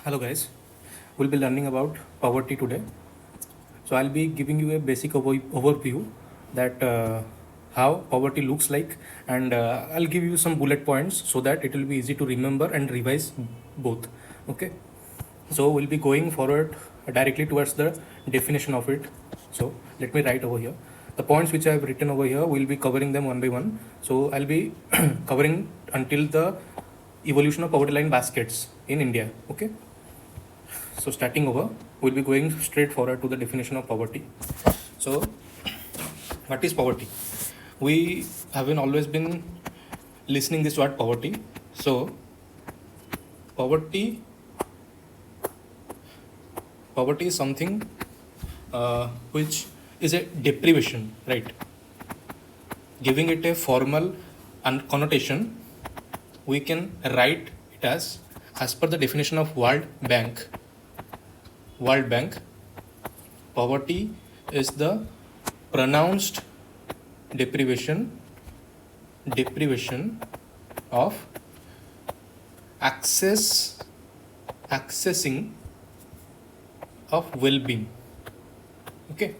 Hello guys, we'll be learning about poverty today. So I'll be giving you a basic overview that how poverty looks like, and I'll give you some bullet points so that it will be easy to remember and revise both. Okay, so we'll be going forward directly towards the definition of it. So let me write over here. The points which I have written over here, we'll be covering them one by one. So I'll be covering until the evolution of poverty line baskets in India. Okay. So starting over, we'll be going straight forward to the definition of poverty. So what is poverty? We have always been listening this word poverty. So poverty is something which is a deprivation, right? Giving it a formal connotation, we can write it as per the definition of World Bank, poverty is the pronounced deprivation of accessing of well-being. Okay,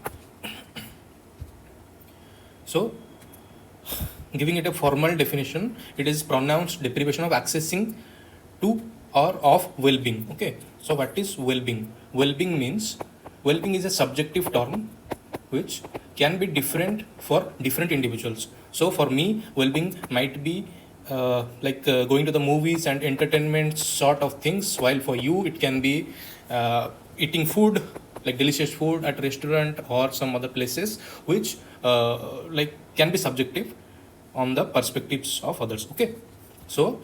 so giving it a formal definition, it is pronounced deprivation of accessing to or of well-being. Okay, so what is well-being? Well-being is a subjective term which can be different for different individuals. So for me, well-being might be going to the movies and entertainment sort of things, while for you it can be eating food, like delicious food at restaurant or some other places, which can be subjective on the perspectives of others. Okay, so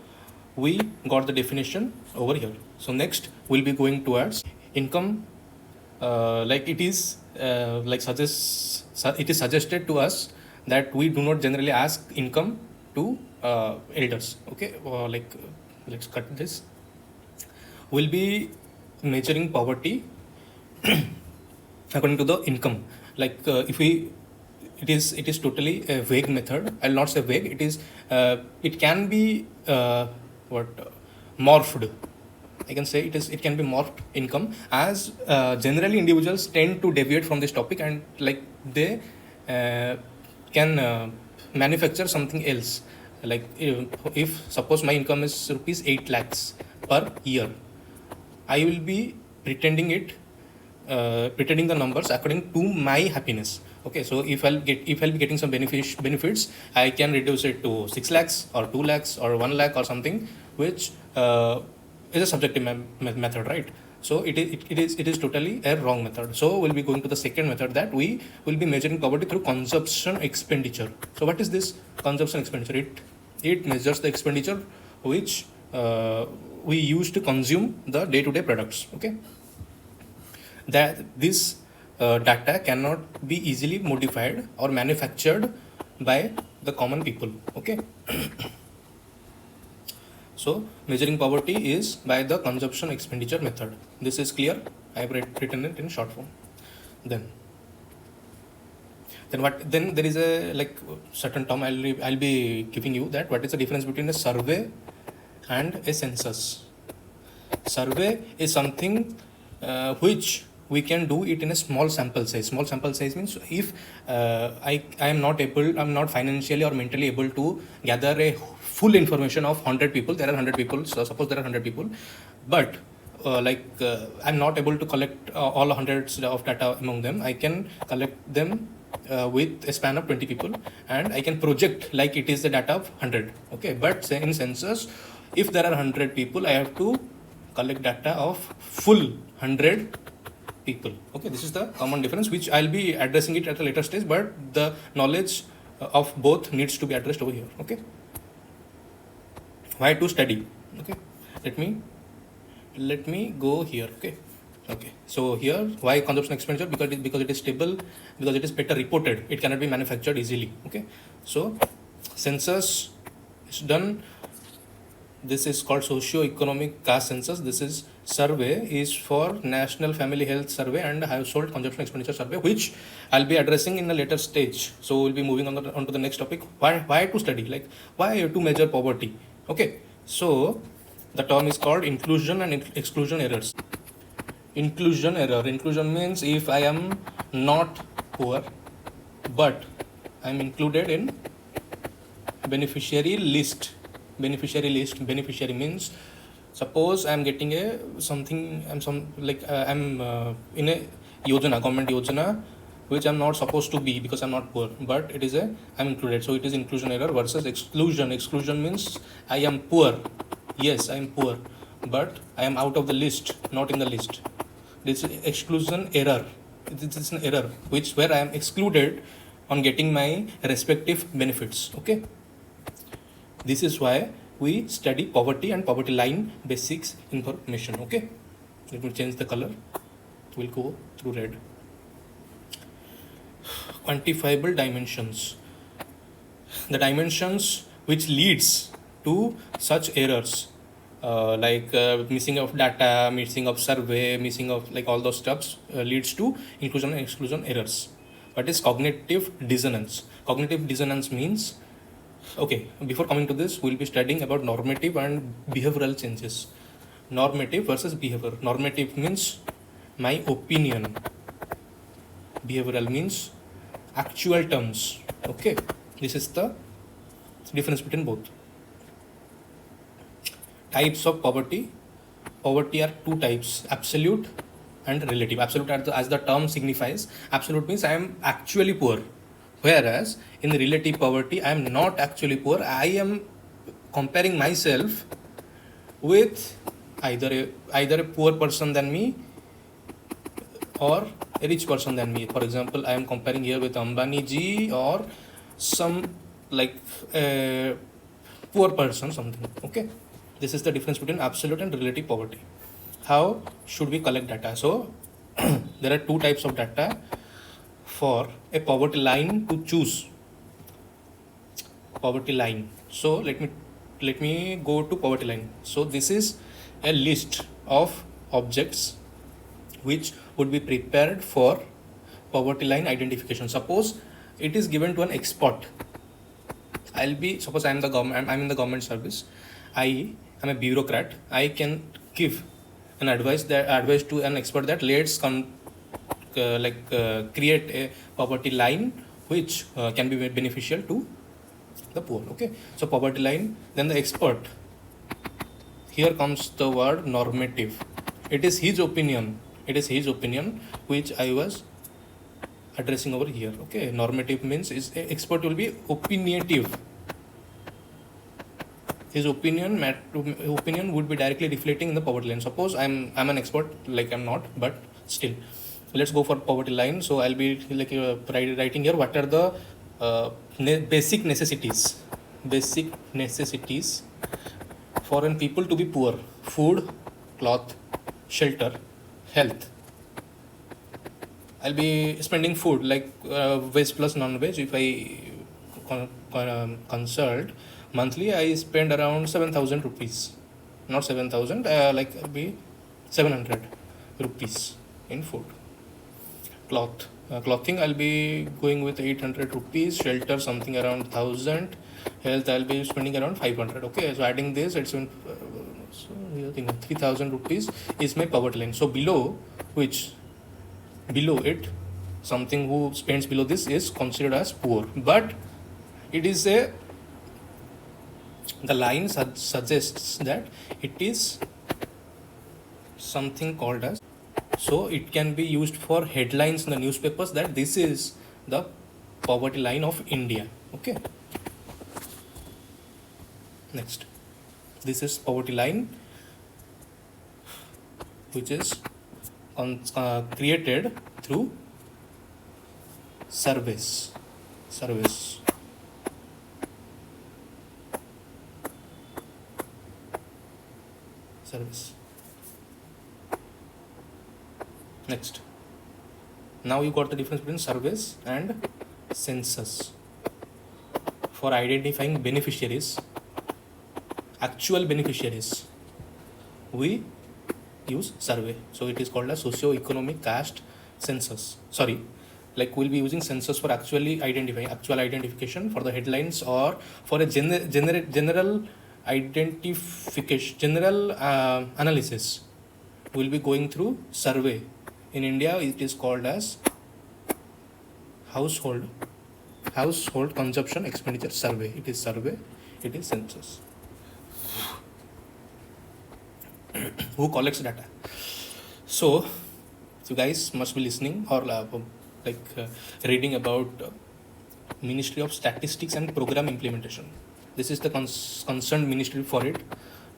we got the definition over here. So next we'll be going towards income. It is suggested to us that we do not generally ask income to elders. Okay, let's cut this. We'll be measuring poverty according to the income. It is totally a vague method. I'll not say vague. It can be morphed. I can say it can be morphed income, as generally individuals tend to deviate from this topic, and they can manufacture something else. Like if suppose my income is rupees 8 lakhs per year, I will be pretending the numbers according to my happiness. Okay, so if I'll be getting some benefits, I can reduce it to 6 lakhs or 2 lakhs or 1 lakh or something, which is a subjective method, right? So it is totally a wrong method. So we'll be going to the second method, that we will be measuring poverty through consumption expenditure. So what is this consumption expenditure? It measures the expenditure which we use to consume the day-to-day products. Okay, that this data cannot be easily modified or manufactured by the common people. Okay. So measuring poverty is by the consumption expenditure method. This is clear. I have written it in short form. Then there is a certain term I'll be giving you, that what is the difference between a survey and a census. Survey is something which we can do it in a small sample size. Small sample size means if I'm not financially or mentally able to gather a full information of 100 people. There are 100 people. So suppose there are 100 people, but I'm not able to collect all hundreds of data among them. I can collect them with a span of 20 people, and I can project like it is the data of 100. Okay, but say in census, if there are 100 people, I have to collect data of full 100 people. Okay, this is the common difference, which I'll be addressing it at a later stage, but the knowledge of both needs to be addressed over here. Okay, why to study? Okay, let me go here. Okay, so here, why consumption expenditure? Because it is stable, because it is better reported, it cannot be manufactured easily. Okay, so census is done. This is called socio-economic caste census. This is survey is for National Family Health Survey and Household Consumption Expenditure Survey, which I'll be addressing in a later stage. So we'll be moving on to the next topic. Why to study? Why to measure poverty? Okay, so The term is called inclusion and exclusion errors. Inclusion error. Inclusion means if I am not poor, but I am included in beneficiary list. Beneficiary means, suppose I am getting a something. I'm in a yojana, government yojana, which I'm not supposed to be because I'm not poor, but it is a I'm included. So it is inclusion error versus exclusion. Exclusion means I am poor. Yes, I am poor, but I am out of the list, not in the list. This is exclusion error. This is an error which where I am excluded on getting my respective benefits. Okay. This is why we study poverty and poverty line basics information. Okay. Let me change the color. We'll go through red. Quantifiable dimensions. The dimensions which leads to such errors, missing of data, missing of survey, missing of like all those stuffs leads to inclusion and exclusion errors. What is cognitive dissonance? Cognitive dissonance means, okay, before coming to this, we'll be studying about normative and behavioral changes. Normative versus behavior. Normative means my opinion. Behavioral means actual terms. Okay, this is the difference between both. Types of poverty. Poverty are two types: absolute and relative. Absolute, as the term signifies, absolute means I am actually poor, whereas in relative poverty I am not actually poor. I am comparing myself with either a poor person than me or a rich person than me. For example, I am comparing here with Ambani ji or some like a poor person, something. Okay, this is the difference between absolute and relative poverty. How should we collect data? So there are two types of data for a poverty line to choose. Poverty line. So let me go to poverty line. So this is a list of objects which would be prepared for poverty line identification. Suppose it is given to an expert. Suppose I'm in the government service. I am a bureaucrat. I can give an advice to an expert that let's create a poverty line which can be beneficial to the poor. Okay, so poverty line, then the expert. Here comes the word normative. It is his opinion which I was addressing over here. Okay, normative means expert will be opinionative. His opinion would be directly reflecting in the poverty line. Suppose I'm an expert, like I'm not, but still, let's go for poverty line. So I'll be writing here what are the basic necessities for an people to be poor: food, cloth, shelter, health. I'll be spending food like veg plus non-veg. If I consult monthly, I spend around 7,000 rupees. Not 7,000, it'll be 700 rupees in food. Clothing, I'll be going with 800 rupees. Shelter, something around 1,000. Health, I'll be spending around 500. Okay, so adding this, it's 3,000 rupees is my poverty line. So below it, something who spends below this is considered as poor. But it is the line suggests that it is something called as, so it can be used for headlines in the newspapers that this is the poverty line of India. Okay, next, this is poverty line which is created through surveys. Next, now you got the difference between surveys and census. For identifying beneficiaries, actual beneficiaries, we use survey. So it is called a socio-economic caste census. We'll be using census for actual identification for the headlines or for a general identification, general analysis. We'll be going through survey. In India, it is called as household consumption expenditure survey. It is survey, it is census. Who collects data? So you guys must be listening or reading about Ministry of Statistics and Program Implementation. This is the concerned ministry for it,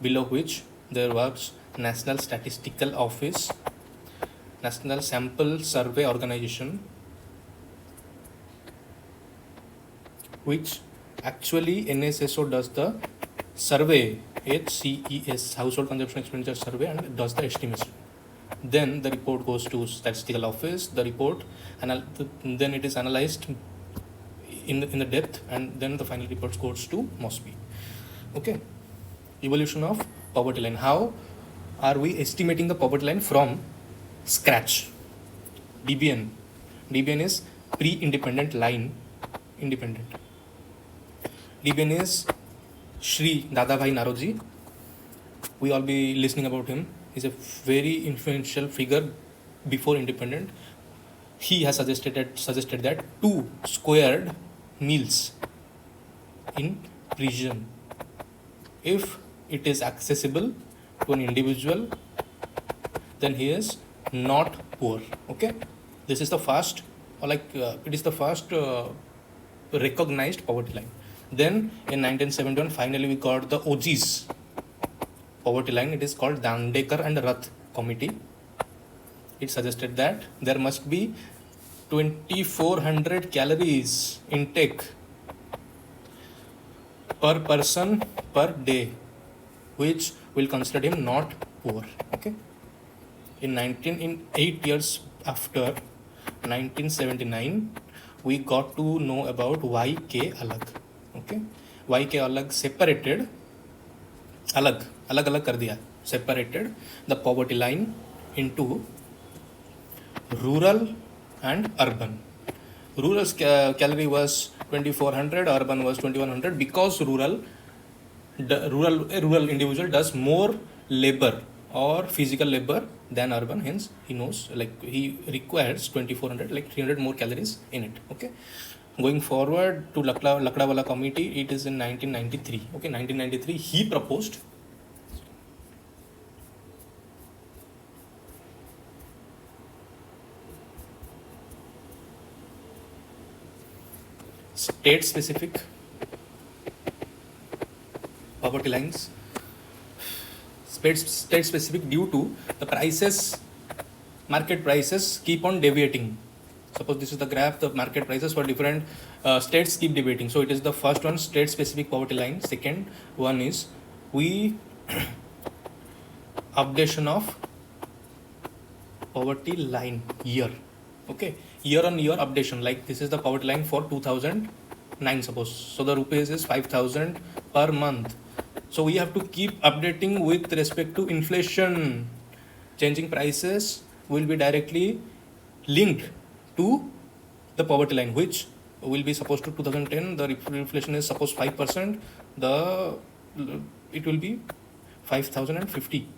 below which there was National Statistical Office, National Sample Survey Organization, which actually NSSO does the survey, HCES, Household Consumption Expenditure Survey, and does the estimation. Then the report goes to Statistical Office, the report, and then it is analyzed in the depth, and then the final report goes to MOSPI. Okay, evolution of poverty line. How are we estimating the poverty line from scratch? DBN is pre-independent line, independent. DBN is Shri Dadabhai Naroji. We all be listening about him. He's a very influential figure before independent. He has suggested that 2 squared meals in prison, if it is accessible to an individual, then he is not poor. Okay, this is the first, it is the first recognized poverty line. Then in 1971, finally we got the OG's poverty line. It is called Dandekar and Rath Committee. It suggested that there must be 2400 calories intake per person per day, which will consider him not poor. Okay, in 8 years after 1979, we got to know about YK Alag. Okay, YK Alag separated, alag kar diya, separated the poverty line into rural and urban. Rural calorie was 2400, urban was 2100, because rural individual does more labor or physical labor than urban, hence he knows, he requires 2400, 300 more calories in it. Okay, going forward to Lakdawala committee, it is in 1993. Okay, 1993 he proposed state specific poverty lines. State specific due to the prices, market prices keep on deviating. Suppose this is the graph, the market prices for different states keep deviating. So it is the first one, state specific poverty line. Second one is updation of poverty line year. Okay, year on year updation. Like this is the poverty line for 2009, suppose. So the rupees is 5000 per month. So we have to keep updating with respect to inflation. Changing prices will be directly linked to the poverty line, which will be supposed to 2010. The inflation is suppose 5%. It will be 5050.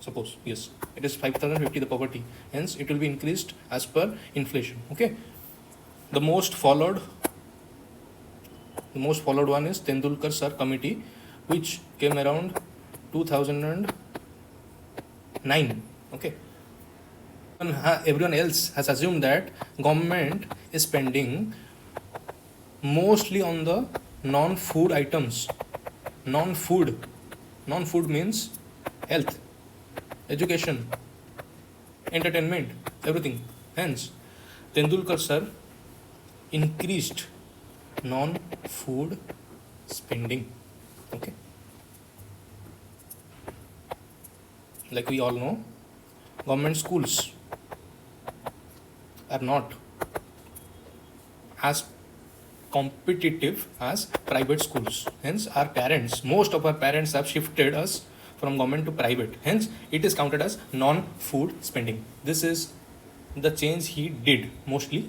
Suppose, yes, it is 5050 the poverty, hence it will be increased as per inflation. Okay, the most followed one is Tendulkar Sir committee, which came around 2009. Okay, everyone else has assumed that government is spending mostly on the non-food items. Non-food means health, education, entertainment, everything. Hence, Tendulkar sir increased non-food spending. Okay. Like we all know, government schools are not as competitive as private schools. Hence, most of our parents have shifted us from government to private. Hence, it is counted as non-food spending. This is the change he did mostly.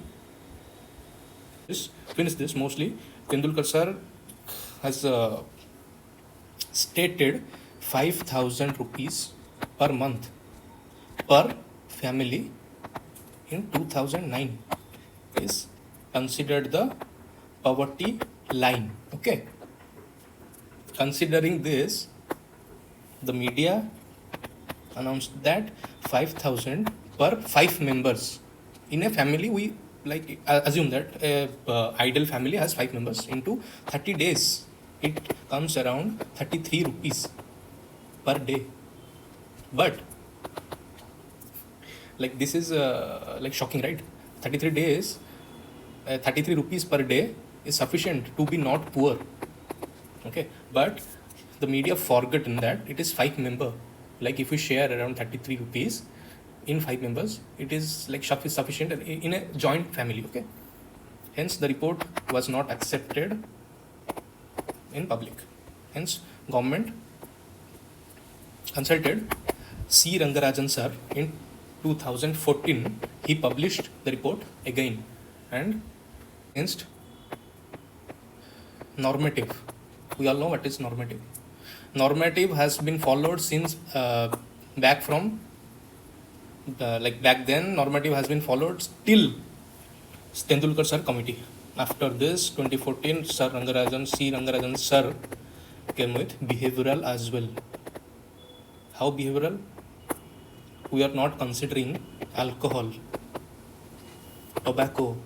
Tendulkar sir has stated 5,000 rupees per month per family in 2009 is considered the poverty line. Okay, considering this, the media announced that 5,000 per 5 members in a family. We like assume that a ideal family has 5 members. Into 30 days it comes around 33 rupees per day. But like this is like shocking, right? 33 days, 33 rupees per day is sufficient to be not poor. Okay, but the media forgotten that it is 5 member. Like if we share around 33 rupees in 5 members, it is like sufficient in a joint family. Okay, hence the report was not accepted in public. Hence government consulted C. Rangarajan sir in 2014. He published the report again and against normative. We all know what is normative. Normative has been followed since back from like back then. Normative has been followed till Tendulkar sir committee. After this 2014, Sir Rangarajan, C. Rangarajan sir came with behavioral as well. How behavioral? We are not considering alcohol, tobacco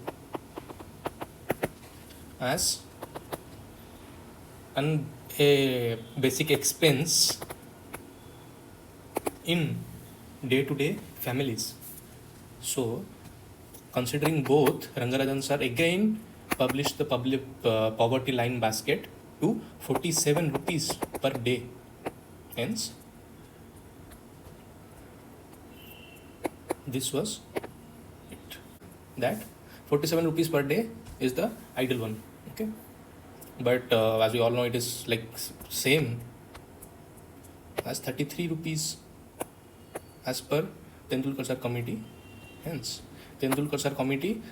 as a basic expense in day-to-day families. So, considering both, Rangarajan sir again published the public poverty line basket to 47 rupees per day. Hence, this was it. That 47 rupees per day is the ideal one. Okay, but as we all know, it is like same as 33 rupees as per Tendulkar sir committee. Hence, Tendulkar sir committee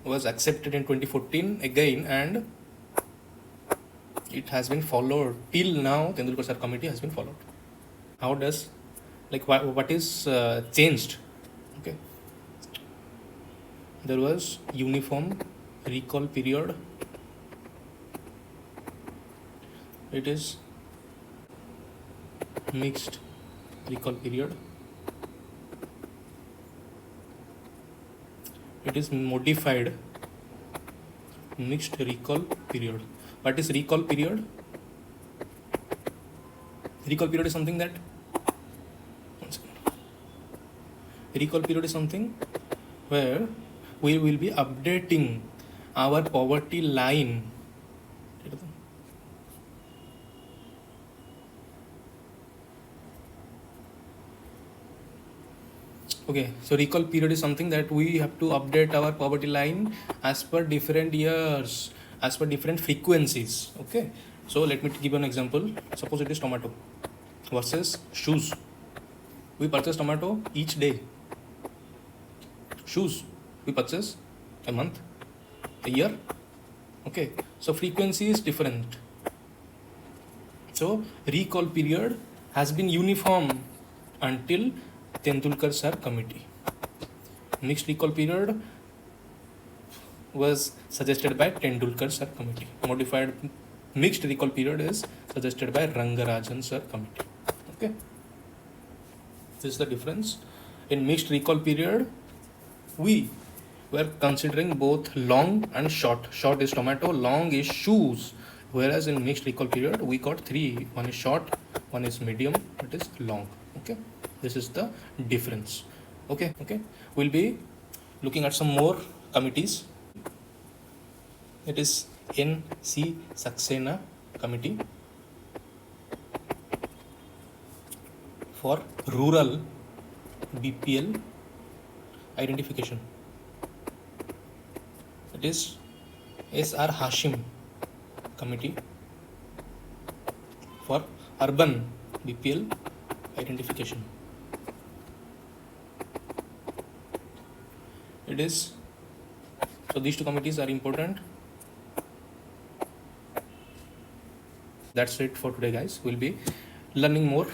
was accepted in 2014 again, and it has been followed till now. Tendulkar sir committee has been followed. How does, like, what is changed? Okay, there was uniform recall period. It is mixed recall period. It is modified mixed recall period. What is recall period? Recall period is something that recall period is something where we will be updating our poverty line. Okay, so recall period is something that we have to update our poverty line as per different years, as per different frequencies. Okay, so let me give you an example. Suppose it is tomato versus shoes. We purchase tomato each day. Shoes we purchase a month, a year. Okay, so frequency is different. So recall period has been uniform until Tendulkar sir committee. Mixed recall period was suggested by Tendulkar sir committee. Modified mixed recall period is suggested by Rangarajan sir committee. Okay, this is the difference. In mixed recall period, we were considering both long and short. Short is tomato, long is shoes. Whereas in mixed recall period, we got three. One is short, one is medium, it is long. Okay, this is the difference. Okay, we'll be looking at some more committees. It is N.C. Saxena committee for rural BPL identification. It is S.R. Hashim committee for urban BPL identification. It is, so these two committees are important. That's it for today, guys. We'll be learning more